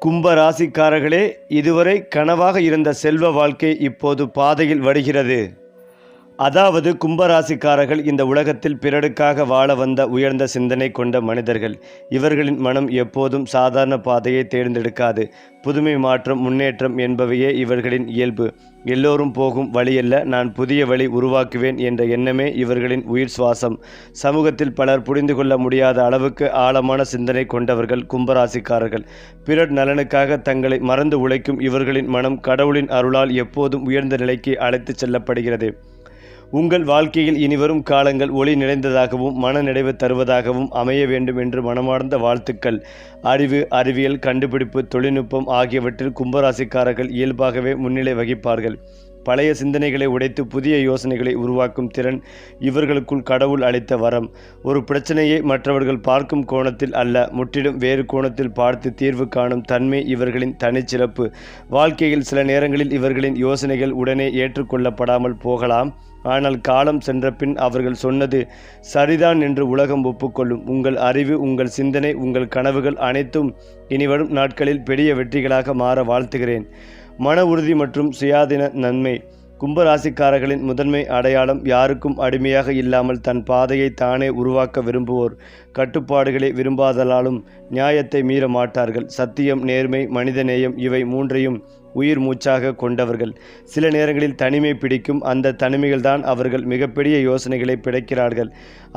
கும்ப ராசிக்காரர்களே, இதுவரை கனவாக இருந்த செல்வ வாழ்க்கை இப்போது பாதையில் வருகிறது. அதாவது கும்பராசிக்காரர்கள் இந்த உலகத்தில் பிறருக்காக வாழ வந்த உயர்ந்த சிந்தனை கொண்ட மனிதர்கள். இவர்களின் மனம் எப்போதும் சாதாரண பாதையை தேர்ந்தெடுக்காது. புதுமை, மாற்றம், முன்னேற்றம் என்பவையே இவர்களின் இயல்பு. எல்லோரும் போகும் வழியல்ல, நான் புதிய வழி உருவாக்குவேன் என்ற எண்ணமே இவர்களின் உயிர் சுவாசம். சமூகத்தில் பலர் புரிந்து கொள்ள முடியாத அளவுக்கு ஆழமான சிந்தனை கொண்டவர்கள் கும்பராசிக்காரர்கள். பிறர் நலனுக்காக தங்களை மறந்து உழைக்கும் இவர்களின் மனம் கடவுளின் அருளால் எப்போதும் உயர்ந்த நிலைக்கு அழைத்துச் செல்லப்படுகிறது. உங்கள் வாழ்க்கையில் இனிவரும் காலங்கள் ஒளி நிறைந்ததாகவும் மனநிறைவு தருவதாகவும் அமைய வேண்டும் என்று மனமார்ந்த வாழ்த்துக்கள். அறிவு, அறிவியல், கண்டுபிடிப்பு, தொழில்நுட்பம் ஆகியவற்றில் கும்பராசிக்காரர்கள் இயல்பாகவே முன்னிலை வகிப்பார்கள். பழைய சிந்தனைகளை உடைத்து புதிய யோசனைகளை உருவாக்கும் திறன் இவர்களுக்குள் கடவுள் அளித்த வரம். ஒரு பிரச்சனையை மற்றவர்கள் பார்க்கும் கோணத்தில் அல்ல, முற்றிலும் வேறு கோணத்தில் பார்த்து தீர்வு காணும் தன்மை இவர்களின் தனிச்சிறப்பு. வாழ்க்கையில் சில நேரங்களில் இவர்களின் யோசனைகள் உடனே ஏற்றுக்கொள்ளப்படாமல் போகலாம். ஆனால் காலம் சென்ற பின் அவர்கள் சொன்னது சரிதான் என்று உலகம் ஒப்புக்கொள்ளும். உங்கள் அறிவு, உங்கள் சிந்தனை, உங்கள் கனவுகள் அனைத்தும் இனிவரும் நாட்களில் பெரிய வெற்றிகளாக மாற வாழ்த்துகிறேன். மன உறுதி மற்றும் சுயாதீன நன்மை. கும்பராசிக்காரர்களின் முதன்மை அடையாளம் யாருக்கும் அடிமையாக இல்லாமல் தன் பாதையை தானே உருவாக்க விரும்புவோர். கட்டுப்பாடுகளை விரும்பாதலாலும் நியாயத்தை மீற மாட்டார்கள். சத்தியம், நேர்மை, மனிதநேயம் இவை மூன்றையும் உயிர் மூச்சாக கொண்டவர்கள். சில நேரங்களில் தனிமை பிடிக்கும். அந்த தனிமைகள்தான் அவர்கள் மிகப்பெரிய யோசனைகளை பிடைக்கிறார்கள்.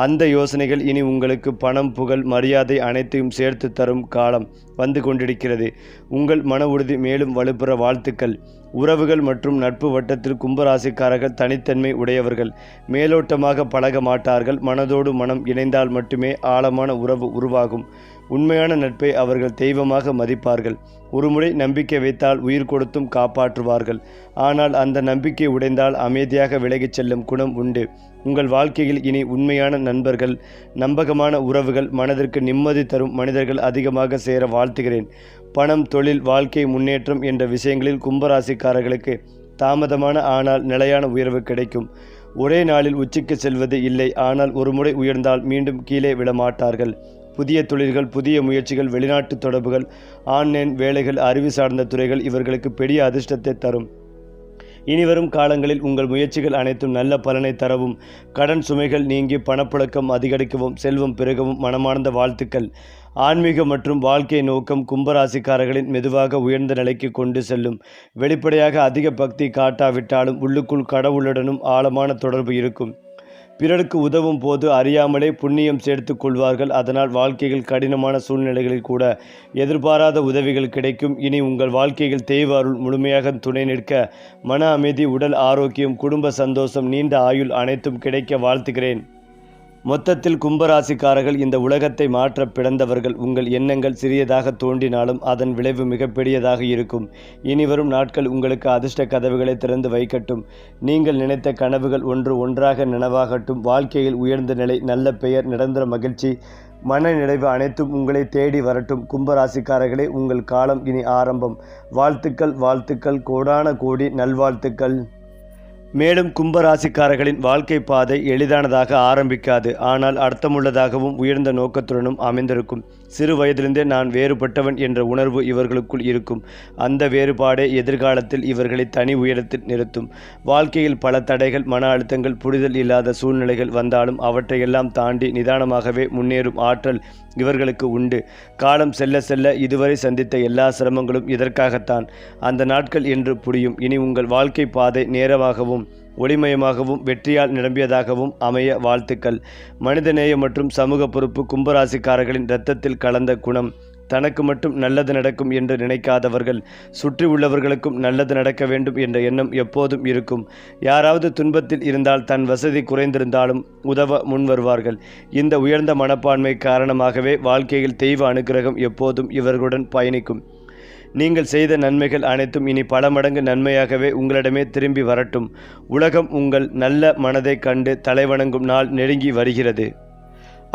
அந்த யோசனைகள் இனி உங்களுக்கு பணம், புகழ், மரியாதை அனைத்தையும் சேர்த்து தரும் காலம் வந்து கொண்டிருக்கிறது. உங்கள் மன உறுதி மேலும் வலுப்பெற வாழ்த்துக்கள். உறவுகள் மற்றும் நட்பு வட்டத்தில் கும்பராசிக்காரர்கள் தனித்தன்மை உடையவர்கள். மேலோட்டமாக பழக மாட்டார்கள். மனதோடு மனம் இணைந்தால் மட்டுமே ஆழமான உறவு உருவாகும். உண்மையான நட்பை அவர்கள் தெய்வமாக மதிப்பார்கள். ஒருமுறை நம்பிக்கை வைத்தால் உயிர் கொடுத்தும் காப்பாற்றுவார்கள். ஆனால் அந்த நம்பிக்கை உடைந்தால் அமைதியாக விலகிச் செல்லும் குணம் உண்டு. உங்கள் வாழ்க்கையில் இனி உண்மையான நண்பர்கள், நம்பகமான உறவுகள், மனதிற்கு நிம்மதி தரும் மனிதர்கள் அதிகமாக சேர வாழ்த்துகிறேன். பணம், தொழில், வாழ்க்கை முன்னேற்றம் என்ற விஷயங்களில் கும்பராசிக்காரர்களுக்கு தாமதமான ஆனால் நிலையான உயர்வு கிடைக்கும். ஒரே நாளில் உச்சிக்கு செல்வது இல்லை, ஆனால் ஒருமுறை உயர்ந்தால் மீண்டும் கீழே விடமாட்டார்கள். புதிய தொழில்கள், புதிய முயற்சிகள், வெளிநாட்டு தொடர்புகள், ஆன்லைன் வேலைகள், அறிவு சார்ந்த துறைகள் இவர்களுக்கு பெரிய அதிர்ஷ்டத்தை தரும். இனிவரும் காலங்களில் உங்கள் முயற்சிகள் அனைத்தும் நல்ல பலனை தரவும், கடன் சுமைகள் நீங்கி பணப்புழக்கம் அதிகரிக்கவும், செல்வம் பெருகவும் மனமார்ந்த வாழ்த்துக்கள். ஆன்மீக மற்றும் வாழ்க்கை நோக்கம் கும்பராசிக்காரர்களின் மெதுவாக உயர்ந்த நிலைக்கு கொண்டு செல்லும். வெளிப்படையாக அதிக பக்தி காட்டாவிட்டாலும் உள்ளுக்குள் கடவுளுடனும் ஆழமான தொடர்பு இருக்கும். பிறருக்கு உதவும் போது அறியாமலே புண்ணியம் சேர்த்து கொள்வார்கள். அதனால் வாழ்க்கையில் கடினமான சூழ்நிலைகளில் கூட எதிர்பாராத உதவிகள் கிடைக்கும். இனி உங்கள் வாழ்க்கையில் தெய்வ அருள் முழுமையாக துணை நிற்க மன அமைதி, உடல் ஆரோக்கியம், குடும்ப சந்தோஷம், நீண்ட ஆயுள் அனைத்தும் கிடைக்க வாழ்த்துகிறேன். மொத்தத்தில் கும்பராசிக்காரர்கள் இந்த உலகத்தை மாற்ற பிறந்தவர்கள். உங்கள் எண்ணங்கள் சிறியதாக தோன்றினாலும் அதன் விளைவு மிகப்பெரியதாக இருக்கும். இனிவரும் நாட்கள் உங்களுக்கு அதிர்ஷ்ட கதவுகளை திறந்து வைக்கட்டும். நீங்கள் நினைத்த கனவுகள் ஒன்றாக நனவாகட்டும். வாழ்க்கையில் உயர்ந்த நிலை, நல்ல பெயர், நிரந்தர மகிழ்ச்சி, மன நிறைவு அனைத்தும் உங்களை தேடி வரட்டும். கும்பராசிக்காரர்களே, உங்கள் காலம் இனி ஆரம்பம். வாழ்த்துக்கள், வாழ்த்துக்கள், கோடான கோடி நல்வாழ்த்துக்கள். மேலும் கும்பராசிக்காரர்களின் வாழ்க்கை பாதை எளிதானதாக ஆரம்பிக்காது, ஆனால் அர்த்தமுள்ளதாகவும் உயர்ந்த நோக்கத்துடனும் அமைந்திருக்கும். சிறு வயதிலிருந்தே நான் வேறுபட்டவன் என்ற உணர்வு இவர்களுக்குள் இருக்கும். அந்த வேறுபாடே எதிர்காலத்தில் இவர்களை தனி உயரத்தில் நிறுத்தும். வாழ்க்கையில் பல தடைகள், மன அழுத்தங்கள், புரிதல் இல்லாத சூழ்நிலைகள் வந்தாலும் அவற்றையெல்லாம் தாண்டி நிதானமாகவே முன்னேறும் ஆற்றல் இவர்களுக்கு உண்டு. காலம் செல்ல செல்ல இதுவரை சந்தித்த எல்லா சிரமங்களும் இதற்காகத்தான். அந்த நாட்கள் என்று புரியும். இனி உங்கள் வாழ்க்கை பாதை நேரமாகவும் ஒளிமயமாகவும் வெற்றியால் நிரம்பியதாகவும் அமைய வாழ்த்துக்கள். மனிதநேயம் மற்றும் சமூக பொறுப்பு கும்பராசிக்காரர்களின் இரத்தத்தில் கலந்த குணம். தனக்கு மட்டும் நல்லது நடக்கும் என்று நினைக்காதவர்கள். சுற்றி உள்ளவர்களுக்கும் நல்லது நடக்க வேண்டும் என்ற எண்ணம் எப்போதும் இருக்கும். யாராவது துன்பத்தில் இருந்தால் தன் வசதி குறைந்திருந்தாலும் உதவ முன் வருவார்கள். இந்த உயர்ந்த மனப்பான்மை காரணமாகவே வாழ்க்கையில் தெய்வ அனுக்கிரகம் எப்போதும் இவர்களுடன் பயணிக்கும். நீங்கள் செய்த நன்மைகள் அனைத்தும் இனி பல மடங்கு நன்மையாகவே உங்களிடமே திரும்பி வரட்டும். உலகம் உங்கள் நல்ல மனதை கண்டு தலைவணங்கும் நாள் நெருங்கி வருகிறது.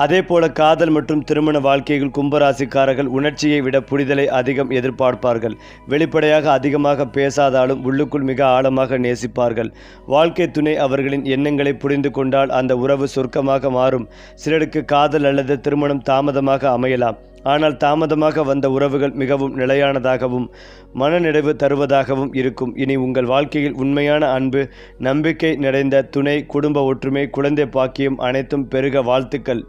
அதேபோல காதல் மற்றும் திருமண வாழ்க்கையில் கும்பராசிக்காரர்கள் உணர்ச்சியை விட புரிதலை அதிகம் எதிர்பார்ப்பார்கள். வெளிப்படையாக அதிகமாக பேசாதாலும் உள்ளுக்குள் மிக ஆழமாக நேசிப்பார்கள். வாழ்க்கை துணை அவர்களின் எண்ணங்களை புரிந்து கொண்டால் அந்த உறவு சொர்க்கமாக மாறும். சிலருக்கு காதல் அல்லது திருமணம் தாமதமாக அமையலாம். ஆனால் தாமதமாக வந்த உறவுகள் மிகவும் நிலையானதாகவும் மனநிறைவு தருவதாகவும் இருக்கும். இனி உங்கள் வாழ்க்கையில் உண்மையான அன்பு, நம்பிக்கை நிறைந்த துணை, குடும்ப ஒற்றுமை, குழந்தை பாக்கியம் அனைத்தும் பெருக வாழ்த்துக்கள்.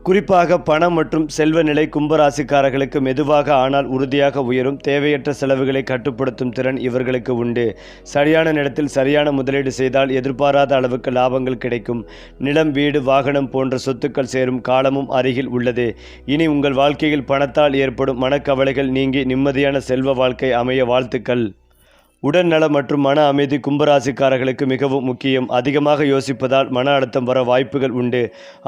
குறிப்பாக பணம் மற்றும் செல்வ நிலை கும்பராசிக்காரர்களுக்கு மெதுவாக ஆனால் உறுதியாக உயரும். தேவையற்ற செலவுகளை கட்டுப்படுத்தும் திறன் இவர்களுக்கு உண்டு. சரியான நேரத்தில் சரியான முதலீடு செய்தால் எதிர்பாராத அளவுக்கு லாபங்கள் கிடைக்கும். நிலம், வீடு, வாகனம் போன்ற சொத்துக்கள் சேரும் காலமும் அருகில் உள்ளது. இனி உங்கள் வாழ்க்கையில் பணத்தால் ஏற்படும் மனக்கவலைகள் நீங்கி நிம்மதியான செல்வ வாழ்க்கை அமைய வாழ்த்துக்கள். உடல்நலம் மற்றும் மன அமைதி கும்பராசிக்காரர்களுக்கு மிகவும் முக்கியம். அதிகமாக யோசிப்பதால் மன அழுத்தம் வர வாய்ப்புகள் உண்டு.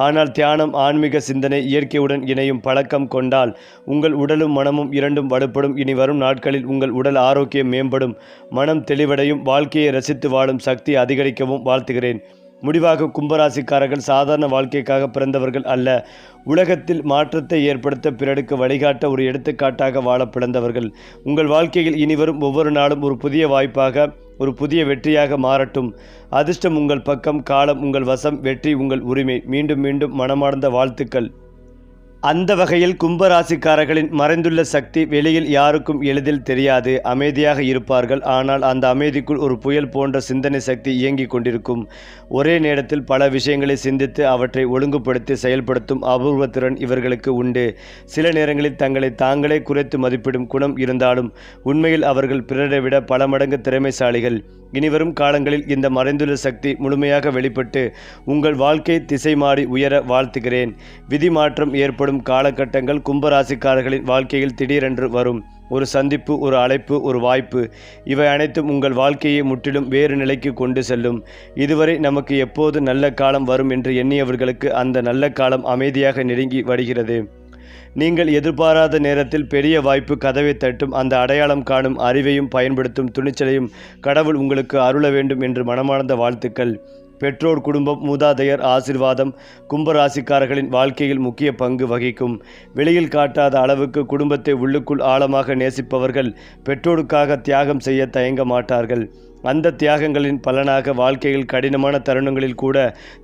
ஆனால் தியானம், ஆன்மீக சிந்தனை, இயற்கையுடன் இணையும் பழக்கம் கொண்டால் உங்கள் உடலும் மனமும் இரண்டும் வலுப்படும். இனி வரும் நாட்களில் உங்கள் உடல் ஆரோக்கியம் மேம்படும், மனம் தெளிவடையும், வாழ்க்கையை ரசித்து வாழும் சக்தி அதிகரிக்கவும் வாழ்த்துகிறேன். முடிவாக கும்பராசிக்காரர்கள் சாதாரண வாழ்க்கைக்காக பிறந்தவர்கள் அல்ல. உலகத்தில் மாற்றத்தை ஏற்படுத்த, பிறருக்கு வழிகாட்ட ஒரு எடுத்துக்காட்டாக வாழ பிறந்தவர்கள். உங்கள் வாழ்க்கையில் இனிவரும் ஒவ்வொரு நாளும் ஒரு புதிய வாய்ப்பாக, ஒரு புதிய வெற்றியாக மாறட்டும். அதிர்ஷ்டம் உங்கள் பக்கம், காலம் உங்கள் வசம், வெற்றி உங்கள் உரிமை. மீண்டும் மீண்டும் மனமார்ந்த வாழ்த்துக்கள். அந்த வகையில் கும்பராசிக்காரர்களின் மறைந்துள்ள சக்தி வெளியில் யாருக்கும் எளிதில் தெரியாது. அமைதியாக இருப்பார்கள். ஆனால் அந்த அமைதிக்குள் ஒரு புயல் போன்ற சிந்தனை சக்தி இயங்கிக் கொண்டிருக்கும். ஒரே நேரத்தில் பல விஷயங்களை சிந்தித்து அவற்றை ஒழுங்குபடுத்தி செயல்படுத்தும் அபூர்வ திறன் இவர்களுக்கு உண்டு. சில நேரங்களில் தங்களை தாங்களே குறைத்து மதிப்பிடும் குணம் இருந்தாலும் உண்மையில் அவர்கள் பிறரை விட பல மடங்கு திறமைசாலிகள். இனிவரும் காலங்களில் இந்த மறைந்துள்ள சக்தி முழுமையாக வெளிப்பட்டு உங்கள் வாழ்க்கை திசை மாறி உயர வாழ்த்துகிறேன். விதி மாற்றம் ஏற்படும் காலகட்டங்கள் கும்பராசிக்காரர்களின் வாழ்க்கையில் திடீரென்று வரும். ஒரு சந்திப்பு, ஒரு அழைப்பு, ஒரு வாய்ப்பு, இவை அனைத்தும் உங்கள் வாழ்க்கையை முற்றிலும் வேறு நிலைக்கு கொண்டு செல்லும். இதுவரை நமக்கு எப்போது நல்ல காலம் வரும் என்று எண்ணியவர்களுக்கு அந்த நல்ல காலம் அமைதியாக நெருங்கி வருகிறது. நீங்கள் எதிர்பாராத நேரத்தில் பெரிய வாய்ப்பு கதவை தட்டும். அந்த அடையாளம் காணும் அறிவையும் பயன்படுத்தும் துணிச்சலையும் கடவுள் உங்களுக்கு அருள வேண்டும் என்று மனமார்ந்த வாழ்த்துக்கள். பெற்றோர், குடும்பம், மூதாதையர் ஆசீர்வாதம் கும்பராசிக்காரர்களின் வாழ்க்கையில் முக்கிய பங்கு வகிக்கும். வெளியில் காட்டாத அளவுக்கு குடும்பத்தை உள்ளுக்குள் ஆழமாக நேசிப்பவர்கள் பெற்றோருக்காக தியாகம் செய்ய தயங்க மாட்டார்கள். அந்த தியாகங்களின் பலனாக வாழ்க்கையில் கடினமான தருணங்களில் கூட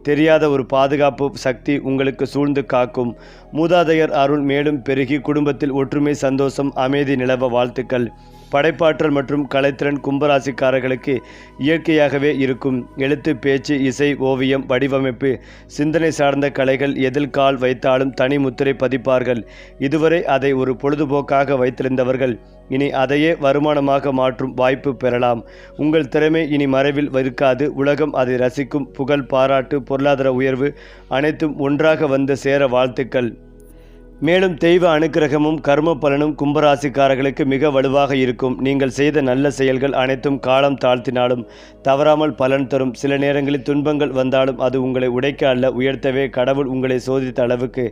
தெரியாத ஒரு பாதுகாப்பு சக்தி உங்களுக்கு சூழ்ந்து காக்கும். மூதாதையர் அருள் மேலும் பெருகி குடும்பத்தில் ஒற்றுமை, சந்தோஷம், அமைதி நிலவ வாழ்த்துக்கள். படைப்பாற்றல் மற்றும் கலைத்திறன் கும்பராசிக்காரர்களுக்கு இயற்கையாகவே இருக்கும். எழுத்து, பேச்சு, இசை, ஓவியம், வடிவமைப்பு, சிந்தனை சார்ந்த கலைகள் எதில் கால் வைத்தாலும் தனி முத்திரை பதிப்பார்கள். இதுவரை அதை ஒரு பொழுதுபோக்காக வைத்திருந்தவர்கள் இனி அதையே வருமானமாக மாற்றும் வாய்ப்பு பெறலாம். உங்கள் திறமை இனி மறைவில் இருக்காது. உலகம் அதை ரசிக்கும். புகழ், பாராட்டு, பொருளாதார உயர்வு அனைத்தும் ஒன்றாக வந்து சேர வாழ்த்துக்கள். மேலும் தெய்வ அனுக்கிரகமும் கர்ம பலனும் கும்பராசிக்காரர்களுக்கு மிக வலுவாக இருக்கும். நீங்கள் செய்த நல்ல செயல்கள் அனைத்தும் காலம் தாழ்த்தினாலும் தவறாமல் பலன் தரும். சில நேரங்களில் துன்பங்கள் வந்தாலும் அது உங்களை உடைக்க அல்ல, உயர்த்தவே கடவுள் உங்களை சோதித்த அளவுக்கு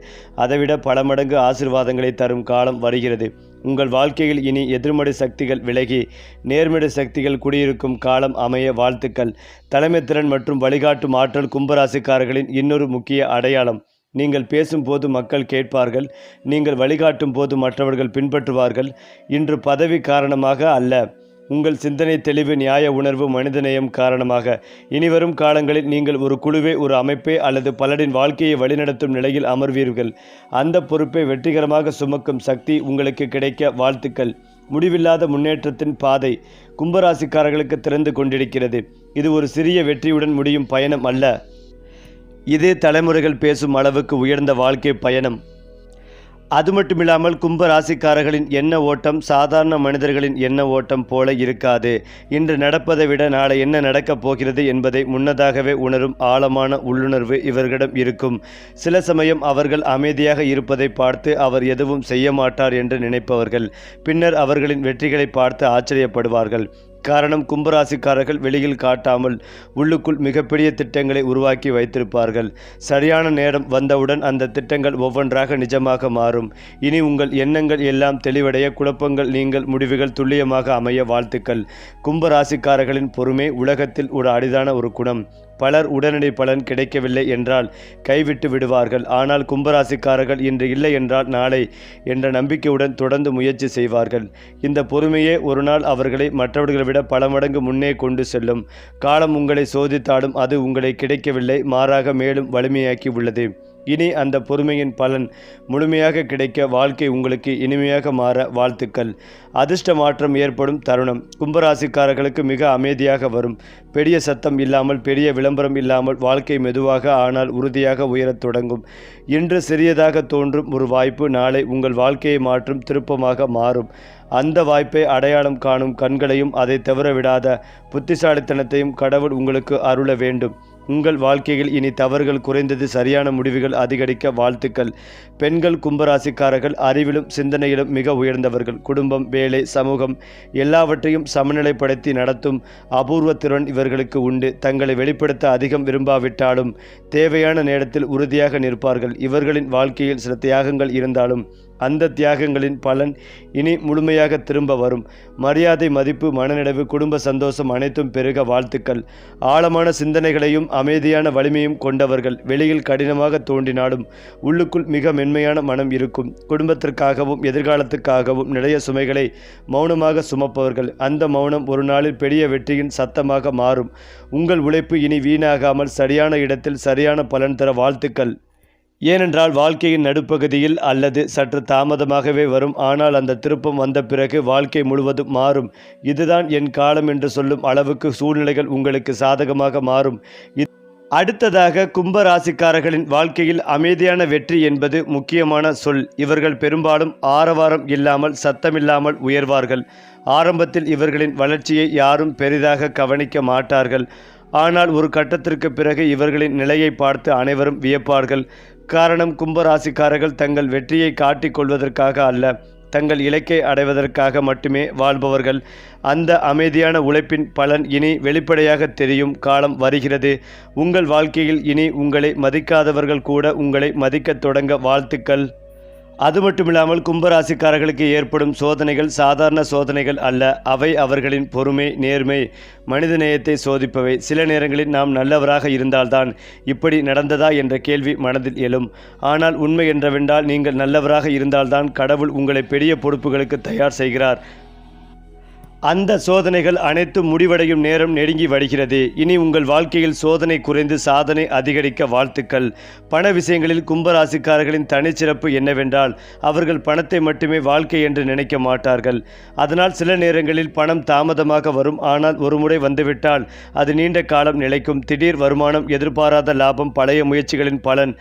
அதைவிட பல மடங்கு ஆசீர்வாதங்களை தரும் காலம் வருகிறது. உங்கள் வாழ்க்கையில் இனி எதிர்மறை சக்திகள் விலகி நேர்மறை சக்திகள் குடியிருக்கும் காலம் அமைய வாழ்த்துக்கள். தலைமைத்திறன் மற்றும் வழிகாட்டும் ஆற்றல் கும்பராசிக்காரர்களின் இன்னொரு முக்கிய அடையாளம். நீங்கள் பேசும்போது மக்கள் கேட்பார்கள். நீங்கள் வழிகாட்டும் போது மற்றவர்கள் பின்பற்றுவார்கள். இன்று பதவி காரணமாக அல்ல, உங்கள் சிந்தனை தெளிவு, நியாய உணர்வு, மனிதநேயம் காரணமாக. இனிவரும் காலங்களில் நீங்கள் ஒரு குழுவே, ஒரு அமைப்பே அல்லது பலரின் வாழ்க்கையை வழிநடத்தும் நிலையில் அமர்வீர்கள். அந்த பொறுப்பை வெற்றிகரமாக சுமக்கும் சக்தி உங்களுக்கு கிடைக்க வாழ்த்துக்கள். முடிவில்லாத முன்னேற்றத்தின் பாதை கும்பராசிக்காரர்களுக்கு திறந்து கொண்டிருக்கிறது. இது ஒரு சிறிய வெற்றியுடன் முடியும் பயணம் அல்ல. இது தலைமுறைகள் பேசும் அளவுக்கு உயர்ந்த வாழ்க்கை பயணம். அது மட்டுமில்லாமல் கும்ப ராசிக்காரர்களின் எண்ண ஓட்டம் சாதாரண மனிதர்களின் எண்ண ஓட்டம் போல இருக்காது. இன்று நடப்பதை விட நாளை என்ன நடக்கப் போகிறது என்பதை முன்னதாகவே உணரும் ஆழமான உள்ளுணர்வு இவர்களிடம் இருக்கும். சில சமயம் அவர்கள் அமைதியாக இருப்பதை பார்த்து அவர் எதுவும் செய்ய மாட்டார் என்று நினைப்பவர்கள் பின்னர் அவர்களின் வெற்றிகளை பார்த்து ஆச்சரியப்படுவார்கள். காரணம், கும்பராசிக்காரர்கள் வெளியில் காட்டாமல் உள்ளுக்குள் மிகப்பெரிய திட்டங்களை உருவாக்கி வைத்திருப்பார்கள். சரியான நேரம் வந்தவுடன் அந்த திட்டங்கள் ஒவ்வொன்றாக நிஜமாக மாறும். இனி உங்கள் எண்ணங்கள் எல்லாம் தெளிவடைய, குழப்பங்கள் நீங்கள், முடிவுகள் துல்லியமாக அமைய வாழ்த்துக்கள். கும்பராசிக்காரர்களின் பொறுமை உலகத்தில் ஒரு அரிதான ஒரு குணம். பலர் உடனடி பலன் கிடைக்கவில்லை என்றால் கைவிட்டு விடுவார்கள். ஆனால் கும்பராசிக்காரர்கள் இன்று இல்லை என்றால் நாளை என்ற நம்பிக்கையுடன் தொடர்ந்து முயற்சி செய்வார்கள். இந்த பொறுமையே ஒரு நாள் அவர்களை மற்றவர்களை விட பல மடங்கு முன்னே கொண்டு செல்லும். காலம் உங்களை சோதித்தாலும் அது உங்களை கிடைக்கவில்லை, மாறாக மேலும் வலிமையாக்கி உள்ளது. இனி அந்த பொறுமையின் பலன் முழுமையாக கிடைக்க வாழ்க்கை உங்களுக்கு இனிமையாக மாற வாழ்த்துக்கள். அதிர்ஷ்ட மாற்றம் ஏற்படும் தருணம் கும்பராசிக்காரர்களுக்கு மிக அமைதியாக வரும். பெரிய சத்தம் இல்லாமல், பெரிய விளம்பரம் இல்லாமல் வாழ்க்கை மெதுவாக ஆனால் உறுதியாக உயரத் தொடங்கும். இன்று சிறியதாக தோன்றும் ஒரு வாய்ப்பு நாளை உங்கள் வாழ்க்கையை மாற்றும் திருப்பமாக மாறும். அந்த வாய்ப்பை அடையாளம் காணும் கண்களையும் அதை தவற விடாத புத்திசாலித்தனத்தையும் கடவுள் உங்களுக்கு அருள வேண்டும். உங்கள் வாழ்க்கையில் இனி தவறுகள் குறைந்தது, சரியான முடிவுகள் அதிகரிக்க வாழ்த்துக்கள். பெண்கள் கும்பராசிக்காரர்கள் அறிவிலும் சிந்தனையிலும் மிக உயர்ந்தவர்கள். குடும்பம், வேலை, சமூகம் எல்லாவற்றையும் சமநிலைப்படுத்தி நடத்தும் அபூர்வ திறன் இவர்களுக்கு உண்டு. தங்களை வெளிப்படுத்த அதிகம் விரும்பாவிட்டாலும் தேவையான நேரத்தில் உறுதியாக நிற்பார்கள். இவர்களின் வாழ்க்கையில் சில தியாகங்கள் இருந்தாலும் அந்த தியாகங்களின் பலன் இனி முழுமையாக திரும்ப வரும். மரியாதை, மதிப்பு, மனநிறைவு, குடும்ப சந்தோஷம் அனைத்தும் பெருக வாழ்த்துக்கள். ஆழமான சிந்தனைகளையும் அமைதியான வலிமையும் கொண்டவர்கள். வெளியில் கடினமாக தோன்றினாலும் உள்ளுக்குள் மிக மென்மையான மனம் இருக்கும். குடும்பத்திற்காகவும் எதிர்காலத்துக்காகவும் நிறைய சுமைகளை மௌனமாக சுமப்பவர்கள். அந்த மௌனம் ஒரு நாளில் பெரிய வெற்றியின் சத்தமாக மாறும். உங்கள் உழைப்பு இனி வீணாகாமல் சரியான இடத்தில் சரியான பலன் தர வாழ்த்துக்கள். ஏனென்றால் வாழ்க்கையின் நடுப்பகுதியில் அல்லது சற்று தாமதமாகவே வரும். ஆனால் அந்த திருப்பம் வந்த பிறகு வாழ்க்கை முழுவதும் மாறும். இதுதான் என் காலம் என்று சொல்லும் அளவுக்கு சூழ்நிலைகள் உங்களுக்கு சாதகமாக மாறும். அடுத்ததாக கும்பராசிக்காரர்களின் வாழ்க்கையில் அமைதியான வெற்றி என்பது முக்கியமான சொல். இவர்கள் பெரும்பாலும் ஆரவாரம் இல்லாமல், சத்தமில்லாமல் உயர்வார்கள். ஆரம்பத்தில் இவர்களின் வளர்ச்சியை யாரும் பெரிதாக கவனிக்க மாட்டார்கள். ஆனால் ஒரு கட்டத்திற்கு பிறகு இவர்களின் நிலையை பார்த்து அனைவரும் வியப்பார்கள். காரணம், கும்பராசிக்காரர்கள் தங்கள் வெற்றியை காட்டிக் கொள்வதற்காக அல்ல, தங்கள் இலக்கை அடைவதற்காக மட்டுமே வாழ்பவர்கள். அந்த அமைதியான உழைப்பின் பலன் இனி வெளிப்படையாக தெரியும் காலம் வருகிறது. உங்கள் வாழ்க்கையில் இனி உங்களை மதிக்காதவர்கள் கூட உங்களை மதிக்கத் தொடங்க வாழ்த்துக்கள். அது மட்டுமில்லாமல் கும்பராசிக்காரர்களுக்கு ஏற்படும் சோதனைகள் சாதாரண சோதனைகள் அல்ல. அவை அவர்களின் பொறுமை, நேர்மை, மனிதநேயத்தை சோதிப்பவை. சில நேரங்களில் நாம் நல்லவராக இருந்தால்தான் இப்படி நடந்ததா என்ற கேள்வி மனதில் எழும். ஆனால் உண்மை என்னவென்றால், நீங்கள் நல்லவராக இருந்தால்தான் கடவுள் உங்களை பெரிய பொறுப்புகளுக்கு தயார் செய்கிறார். அந்த சோதனைகள் அனைத்தும் முடிவடையும் நேரம் நெருங்கி வருகிறது. இனி உங்கள் வாழ்க்கையில் சோதனை குறைந்து சாதனை அதிகரிக்க வாழ்த்துக்கள். பண விஷயங்களில் கும்பராசிக்காரர்களின் தனிச்சிறப்பு என்னவென்றால், அவர்கள் பணத்தை மட்டுமே வாழ்க்கை என்று நினைக்க மாட்டார்கள். அதனால் சில நேரங்களில் பணம் தாமதமாக வரும். ஆனால் ஒருமுறை வந்துவிட்டால் அது நீண்ட காலம் நிலைக்கும். திடீர் வருமானம், எதிர்பாராத லாபம், பழைய முயற்சிகளின் பலன்,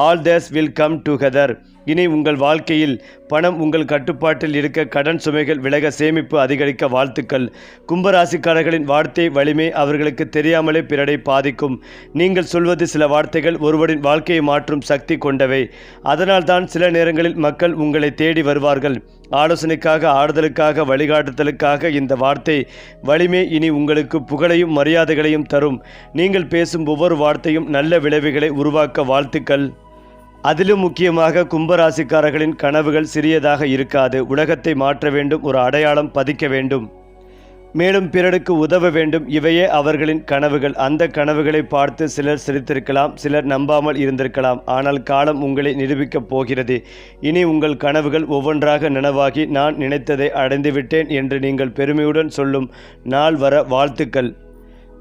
all this will come together. இனி உங்கள் வாழ்க்கையில் பணம் உங்கள் கட்டுப்பாட்டில் இருக்க, கடன் சுமைகள் விலக, சேமிப்பு அதிகரிக்க வாழ்த்துக்கள். கும்பராசிக்காரர்களின் வார்த்தை வலிமை அவர்களுக்கு தெரியாமலே பிறரை பாதிக்கும். நீங்கள் சொல்வது சில வார்த்தைகள் ஒருவரின் வாழ்க்கையை மாற்றும் சக்தி கொண்டவை. அதனால்தான் சில நேரங்களில் மக்கள் உங்களை தேடி வருவார்கள். ஆலோசனைக்காக, ஆறுதலுக்காக, வழிகாட்டுதலுக்காக. இந்த வார்த்தை வலிமை இனி உங்களுக்கு புகழையும் மரியாதைகளையும் தரும். நீங்கள் பேசும் ஒவ்வொரு வார்த்தையும் நல்ல விளைவுகளை உருவாக்க வாழ்த்துக்கள். அதிலும் முக்கியமாக கும்பராசிக்காரர்களின் கனவுகள் சிறியதாக இருக்காது. உலகத்தை மாற்ற வேண்டும், ஒரு அடையாளம் பதிக்க வேண்டும், மேலும் பிறருக்கு உதவ வேண்டும். இவையே அவர்களின் கனவுகள். அந்த கனவுகளை பார்த்து சிலர் சிரித்திருக்கலாம், சிலர் நம்பாமல் இருந்திருக்கலாம். ஆனால் காலம் உங்களை நிரூபிக்கப் போகிறது. இனி உங்கள் கனவுகள் ஒவ்வொன்றாக நனவாகி, நான் நினைத்ததை அடைந்துவிட்டேன் என்று நீங்கள் பெருமையுடன் சொல்லும் நாள் வர வாழ்த்துக்கள்.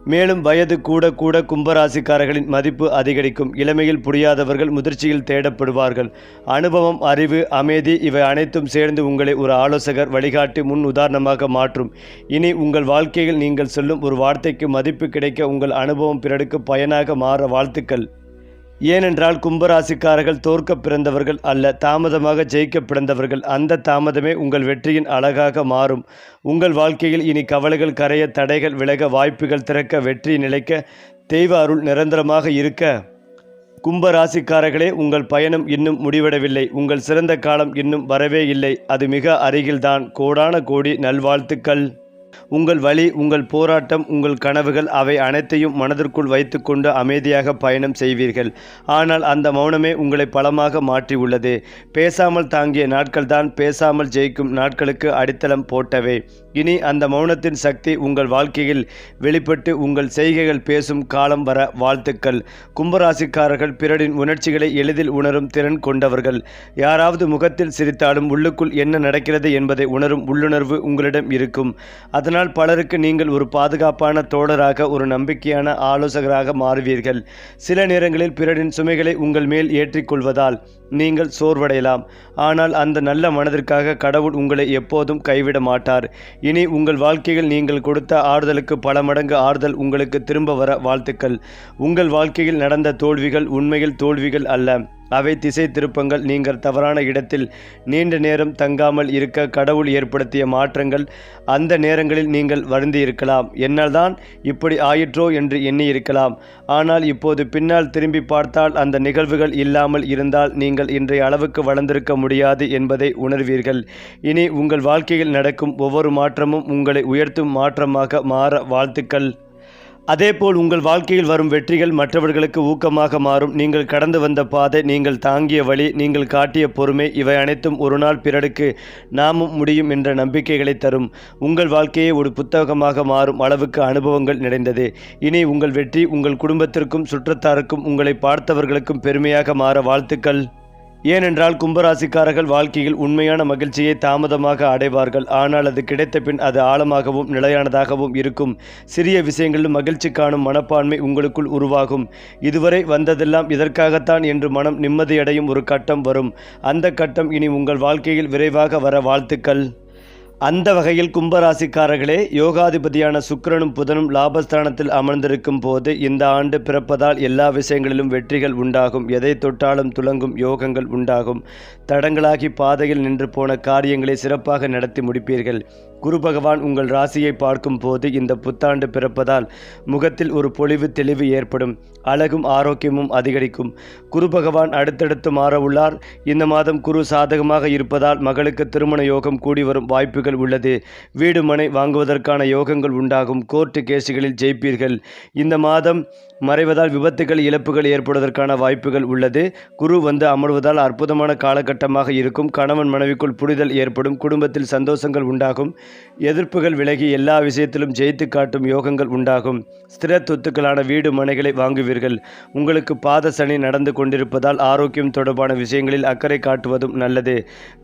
மேலும் வயது கூட கூட கும்பராசிக்காரர்களின் மதிப்பு அதிகரிக்கும். இளமையில் புரியாதவர்கள் முதிர்ச்சியில் தேடப்படுவார்கள். அனுபவம், அறிவு, அமைதி இவை அனைத்தும் சேர்ந்து உங்களை ஒரு ஆலோசகர், வழிகாட்டி, முன் உதாரணமாக மாற்றும். இனி உங்கள் வாழ்க்கையில் நீங்கள் சொல்லும் ஒரு வார்த்தைக்கு மதிப்பு கிடைக்க, உங்கள் அனுபவம் பிறருக்கு பயனாக மாற வாழ்த்துக்கள். ஏனென்றால் கும்பராசிக்காரர்கள் தோற்க பிறந்தவர்கள் அல்ல, தாமதமாக ஜெயிக்க பிறந்தவர்கள். அந்த தாமதமே உங்கள் வெற்றியின் அழகாக மாறும். உங்கள் வாழ்க்கையில் இனி கவலைகள் கரைய, தடைகள் விலக, வாய்ப்புகள் திறக்க, வெற்றி நிலைக்க, தெய்வ அருள் நிரந்தரமாக இருக்க. கும்பராசிக்காரர்களே, உங்கள் பயணம் இன்னும் முடிவடையவில்லை. உங்கள் சிறந்த காலம் இன்னும் வரவே இல்லை. அது மிக அருகில்தான். கோடான கோடி நல்வாழ்த்துக்கள். உங்கள் வழி, உங்கள் போராட்டம், உங்கள் கனவுகள் அவை அனைத்தையும் மனதிற்குள் வைத்துக்கொண்டு அமைதியாக பயணம் செய்வீர்கள். ஆனால் அந்த மௌனமே உங்களை பலமாக மாற்றியுள்ளது. பேசாமல் தாங்கிய நாட்கள்தான் பேசாமல் ஜெயிக்கும் நாட்களுக்கு அடித்தளம் போட்டவை. இனி அந்த மௌனத்தின் சக்தி உங்கள் வாழ்க்கையில் வெளிப்பட்டு உங்கள் செய்கைகள் பேசும் காலம் வர வாழ்த்துக்கள். கும்பராசிக்காரர்கள் பிறரின் உணர்ச்சிகளை எளிதில் உணரும் திறன் கொண்டவர்கள். யாராவது முகத்தில் சிரித்தாலும் உள்ளுக்குள் என்ன நடக்கிறது என்பதை உணரும் உள்ளுணர்வு உங்களிடம் இருக்கும். அதனால் அதனால் பலருக்கு நீங்கள் ஒரு பாதுகாப்பான தோழராக, ஒரு நம்பிக்கையான ஆலோசகராக மாறுவீர்கள். சில நேரங்களில் பிறரின் சுமைகளை உங்கள் மேல் ஏற்றிக்கொள்வதால் நீங்கள் சோர்வடையலாம். ஆனால் அந்த நல்ல மனதிற்காக கடவுள் உங்களை எப்போதும் கைவிட மாட்டார். இனி உங்கள் வாழ்க்கையில் நீங்கள் கொடுத்த ஆறுதலுக்கு பல மடங்கு ஆறுதல் உங்களுக்கு திரும்ப வர வாழ்த்துக்கள். உங்கள் வாழ்க்கையில் நடந்த தோல்விகள் உண்மையில் தோல்விகள் அல்ல, அவை திசை திருப்பங்கள். நீங்கள் தவறான இடத்தில் நீண்ட நேரம் தங்காமல் இருக்க கடவுள் ஏற்படுத்திய மாற்றங்கள். அந்த நேரங்களில் நீங்கள் வருந்தி இருக்கலாம், என்னால் தான் இப்படி ஆயிற்றோ என்று எண்ணி இருக்கலாம். ஆனால் இப்போது பின்னால் திரும்பி பார்த்தால் அந்த நிகழ்வுகள் இல்லாமல் இருந்தால் நீங்கள் இன்றைய அளவுக்கு வளர்ந்திருக்க முடியாது என்பதை உணர்வீர்கள். இனி உங்கள் வாழ்க்கையில் நடக்கும் ஒவ்வொரு மாற்றமும் உங்களை உயர்த்தும் மாற்றமாக மாற வாழ்த்துக்கள். அதேபோல் உங்கள் வாழ்க்கையில் வரும் வெற்றிகள் மற்றவர்களுக்கு ஊக்கமாக மாறும். நீங்கள் கடந்து வந்த பாதை, நீங்கள் தாங்கிய வழி, நீங்கள் காட்டிய பொறுமை, இவை அனைத்தும் ஒரு நாள் பிறருக்கு நாமும் முடியும் என்ற நம்பிக்கைகளை தரும். உங்கள் வாழ்க்கையை ஒரு புத்தகமாக மாறும் அளவுக்கு அனுபவங்கள் நிறைந்தது. இனி உங்கள் வெற்றி உங்கள் குடும்பத்திற்கும் சுற்றத்தாருக்கும் உங்களை பார்த்தவர்களுக்கும் பெருமையாக மாற வாழ்த்துக்கள். ஏனென்றால் கும்பராசிக்காரர்கள் வாழ்க்கையில் உண்மையான மகிழ்ச்சியை தாமதமாக அடைவார்கள். ஆனால் அது கிடைத்த பின் அது ஆழமாகவும் நிலையானதாகவும் இருக்கும். சிறிய விஷயங்களில் மகிழ்ச்சி காணும் மனப்பான்மை உங்களுக்குள் உருவாகும். இதுவரை வந்ததெல்லாம் இதற்காகத்தான் என்று மனம் நிம்மதியடையும் ஒரு கட்டம் வரும். அந்த கட்டம் இனி உங்கள் வாழ்க்கையில் விரைவாக வர வாழ்த்துக்கள். அந்த வகையில் கும்பராசிக்காரர்களே, யோகாதிபதியான சுக்கிரனும் புதனும் லாபஸ்தானத்தில் அமர்ந்திருக்கும் போது இந்த ஆண்டு பிறப்பதால் எல்லா விஷயங்களிலும் வெற்றிகள் உண்டாகும். எதை தொட்டாலும் துலங்கும் யோகங்கள் உண்டாகும். தடங்களாகி பாதையில் நின்று போன காரியங்களை சிறப்பாக நடத்தி முடிப்பீர்கள். குரு பகவான் உங்கள் ராசியை பார்க்கும் போது இந்த புத்தாண்டு பிறப்பதால் முகத்தில் ஒரு பொலிவு தெளிவு ஏற்படும். அழகும் ஆரோக்கியமும் அதிகரிக்கும். குரு பகவான் அடுத்தடுத்து மாற உள்ளார். இந்த மாதம் குரு சாதகமாக இருப்பதால் மகளுக்கு திருமண யோகம் கூடி வரும் வாய்ப்புகள் உள்ளது. வீடு மனை வாங்குவதற்கான யோகங்கள் உண்டாகும். கோர்ட்டு கேசுகளில் ஜெயிப்பீர்கள். இந்த மாதம் மறைவதால் விபத்துகள் இழப்புகள் ஏற்படுவதற்கான வாய்ப்புகள் உள்ளது. குரு வந்து அமர்வதால் அற்புதமான காலகட்டமாக இருக்கும். கணவன் மனைவிக்குள் புரிதல் ஏற்படும். குடும்பத்தில் சந்தோஷங்கள் உண்டாகும். எதிர்ப்புகள் விலகி எல்லா விஷயத்திலும் ஜெயித்து காட்டும் யோகங்கள் உண்டாகும். ஸ்திர சொத்துக்களான வீடு மனைகளை வாங்குவீர்கள். உங்களுக்கு பாத சனி நடந்து கொண்டிருப்பதால் ஆரோக்கியம் தொடர்பான விஷயங்களில் அக்கறை காட்டுவதும் நல்லது.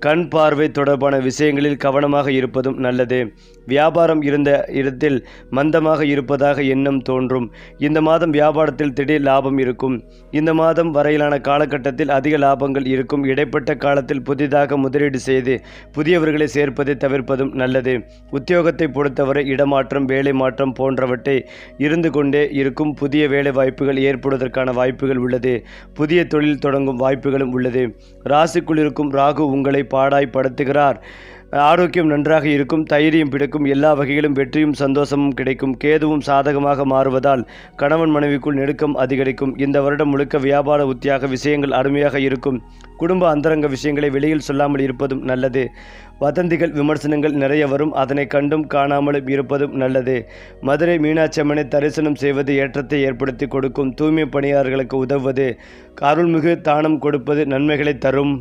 கண் பார்வை தொடர்பான விஷயங்களில் கவனமாக இருப்பதும் நல்லது. வியாபாரம் இருந்த இடத்தில் மந்தமாக இருப்பதாக எண்ணம் தோன்றும். இந்த மாதம் வியாபாரத்தில் திடீர் லாபம் இருக்கும். இந்த மாதம் வரையிலான காலகட்டத்தில் அதிக லாபங்கள் இருக்கும். இடைப்பட்ட காலத்தில் புதிதாக முதலீடு செய்து புதியவர்களை சேர்ப்பதை தவிர்ப்பதும் நல்லது. உத்தியோகத்தை பொறுத்தவரை இடமாற்றம், வேலை மாற்றம் போன்றவற்றை இருந்து கொண்டே இருக்கும். புதிய வேலை வாய்ப்புகள் ஏற்படுவதற்கான வாய்ப்புகள் உள்ளது. புதிய தொழில் தொடங்கும் வாய்ப்புகளும் உள்ளது. ராசிக்குள் இருக்கும் ராகு உங்களை பாடாய்படுத்துகிறார். ஆரோக்கியம் நன்றாக இருக்கும். தைரியம் பிடிக்கும். எல்லா வகையிலும் வெற்றியும் சந்தோஷமும் கிடைக்கும். கேதுவும் சாதகமாக மாறுவதால் கணவன் மனைவிக்குள் நெருக்கம் அதிகரிக்கும். இந்த வருடம் முழுக்க வியாபார உத்தியாக விஷயங்கள் அருமையாக இருக்கும். குடும்ப அந்தரங்க விஷயங்களை வெளியில் சொல்லாமல் இருப்பதும் நல்லது. வதந்திகள் விமர்சனங்கள் நிறைய வரும். அதனை கண்டும் காணாமலும் இருப்பதும் நல்லது. மதுரை மீனாட்சி அம்மனை தரிசனம் செய்வது ஏற்றத்தை ஏற்படுத்தி கொடுக்கும். தூய்மை பணியாளர்களுக்கு உதவுவது, அருள்மிகு தானம் கொடுப்பது நன்மைகளை தரும்.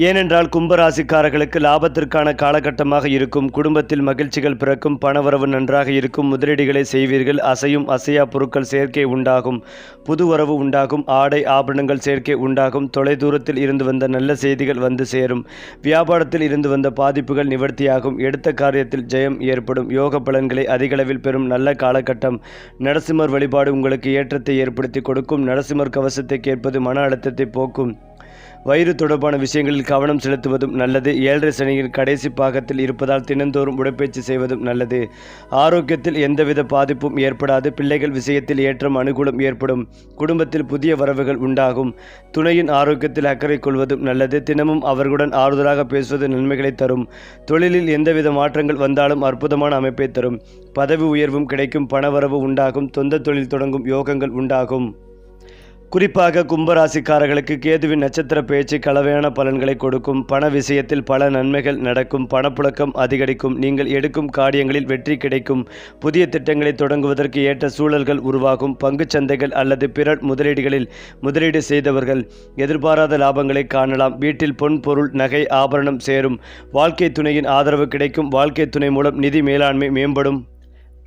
ஏனென்றால் கும்பராசிக்காரர்களுக்கு லாபத்திற்கான காலகட்டமாக இருக்கும். குடும்பத்தில் மகிழ்ச்சிகள் பிறக்கும். பணவரவு நன்றாக இருக்கும். முதலீடுகளை செய்வீர்கள். அசையும் அசையா பொருட்கள் சேர்க்கை உண்டாகும். புது வரவு உண்டாகும். ஆடை ஆபரணங்கள் சேர்க்கை உண்டாகும். தொலைதூரத்தில் இருந்து வந்த நல்ல செய்திகள் வந்து சேரும். வியாபாரத்தில் இருந்து வந்த பாதிப்புகள் நிவர்த்தியாகும். எடுத்த காரியத்தில் ஜெயம் ஏற்படும். யோக பலன்களை அதிகளவில் பெறும் நல்ல காலகட்டம். நரசிம்மர் வழிபாடு உங்களுக்கு ஏற்றத்தை ஏற்படுத்தி கொடுக்கும். நரசிம்மர் கவசத்தை கேட்பது மன அழுத்தத்தை போக்கும். வயிறு தொடர்பான விஷயங்களில் கவனம் செலுத்துவதும் நல்லது. 7.5 சனியின் கடைசி பாகத்தில் இருப்பதால் தினந்தோறும் உடற்பயிற்சி செய்வதும் நல்லது. ஆரோக்கியத்தில் எந்தவித பாதிப்பும் ஏற்படாது. பிள்ளைகள் விஷயத்தில் ஏற்றம் அனுகூலம் ஏற்படும். குடும்பத்தில் புதிய வரவுகள் உண்டாகும். துணையின் ஆரோக்கியத்தில் அக்கறை கொள்வதும் நல்லது. தினமும் அவர்களுடன் ஆறுதலாக பேசுவது நன்மைகளை தரும். தொழிலில் எந்தவித மாற்றங்கள் வந்தாலும் அற்புதமான அமைப்பை தரும். பதவி உயர்வும் கிடைக்கும். பணவரவு உண்டாகும். சொந்த தொழில் தொடங்கும் யோகங்கள் உண்டாகும். குறிப்பாக கும்பராசிக்காரர்களுக்கு கேதுவின் நட்சத்திர பேச்சு கலவையான பலன்களை கொடுக்கும். பண விஷயத்தில் பல நன்மைகள் நடக்கும். பணப்புழக்கம் அதிகரிக்கும். நீங்கள் எடுக்கும் காரியங்களில் வெற்றி கிடைக்கும். புதிய திட்டங்களை தொடங்குவதற்கு ஏற்ற சூழல்கள் உருவாகும். பங்குச் சந்தைகள் அல்லது பிற முதலீடுகளில் முதலீடு செய்தவர்கள் எதிர்பாராத லாபங்களை காணலாம். வீட்டில் பொன் பொருள் நகை ஆபரணம் சேரும். வாழ்க்கை துணையின் ஆதரவு கிடைக்கும். வாழ்க்கை துணை மூலம் நிதி மேலாண்மை மேம்படும்.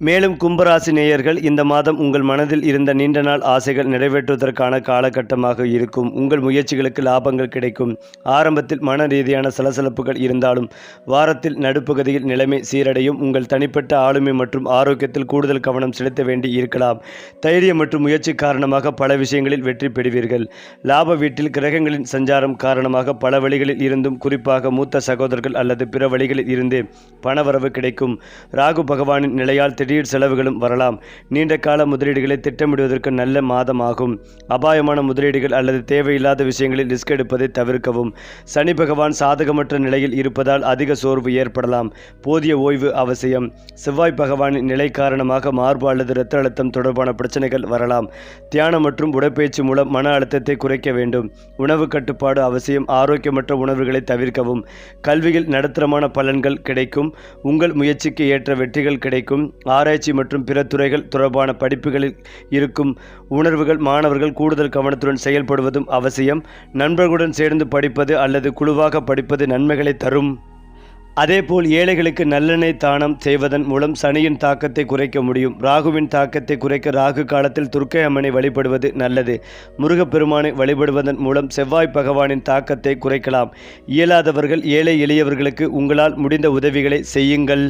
மேலும் கும்பராசி நேயர்கள், இந்த மாதம் உங்கள் மனதில் இருந்த நீண்ட நாள் ஆசைகள் நிறைவேற்றுவதற்கான காலகட்டமாக இருக்கும். உங்கள் முயற்சிகளுக்கு லாபங்கள் கிடைக்கும். ஆரம்பத்தில் மன ரீதியான சலசலப்புகள் இருந்தாலும் வாரத்தில் நடுப்பகுதியில் நிலைமை சீரடையும். உங்கள் தனிப்பட்ட ஆளுமை மற்றும் ஆரோக்கியத்தில் கூடுதல் கவனம் செலுத்த வேண்டி இருக்கலாம். தைரியம் மற்றும் முயற்சி காரணமாக பல விஷயங்களில் வெற்றி பெறுவீர்கள். லாப வீட்டில் கிரகங்களின் சஞ்சாரம் காரணமாக பல வழிகளில் இருந்தும், குறிப்பாக மூத்த சகோதரர்கள் அல்லது பிற வழிகளில் இருந்து பணவரவு கிடைக்கும். ராகு பகவானின் நிலையால் திடீர் செலவுகளும் வரலாம். நீண்ட கால முதலீடுகளை திட்டமிடுவதற்கு நல்ல மாதமாகும். அபாயமான முதலீடுகள் அல்லது தேவையில்லாத விஷயங்களில் ரிஸ்க் எடுப்பதை தவிர்க்கவும். சனி பகவான் சாதகமற்ற நிலையில் இருப்பதால் அதிக சோர்வு ஏற்படலாம். போதிய ஓய்வு அவசியம். செவ்வாய் பகவானின் நிலை காரணமாக மார்பு அல்லது இரத்த அழுத்தம் தொடர்பான பிரச்சனைகள் வரலாம். தியானம் மற்றும் உடற்பயிற்சி மூலம் மன அழுத்தத்தை குறைக்க வேண்டும். உணவு கட்டுப்பாடு அவசியம். ஆரோக்கியமற்ற உணவுகளை தவிர்க்கவும். கல்வியில் நடுத்தரமான பலன்கள் கிடைக்கும். உங்கள் முயற்சிக்கு ஏற்ற வெற்றிகள் கிடைக்கும். ஆராய்ச்சி மற்றும் பிற துறைகள் தொடர்பான படிப்புகளில் இருக்கும் உணர்வுகள் மாணவர்கள் கூடுதல் கவனத்துடன் செயல்படுவதும் அவசியம். நண்பர்களுடன் சேர்ந்து படிப்பது அல்லது குழுவாக படிப்பது நன்மைகளை தரும். அதேபோல் ஏழைகளுக்கு நல்லெண்ணெய் தானம் செய்வதன் மூலம் சனியின் தாக்கத்தை குறைக்க முடியும். ராகுவின் தாக்கத்தை குறைக்க ராகு காலத்தில் துர்க்கை அம்மனை வழிபடுவது நல்லது. முருகப்பெருமானை வழிபடுவதன் மூலம் செவ்வாய் பகவானின் தாக்கத்தை குறைக்கலாம். இயலாதவர்கள், ஏழை எளியவர்களுக்கு உங்களால் முடிந்த உதவிகளை செய்யுங்கள்.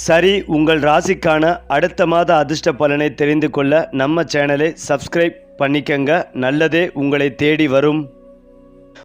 சரி, உங்கள் ராசிக்கான அடுத்த மாத அதிர்ஷ்ட பலனை தெரிந்து கொள்ள நம்ம சேனலை சப்ஸ்கிரைப் பண்ணிக்கங்க. நல்லதே உங்களை தேடி வரும்.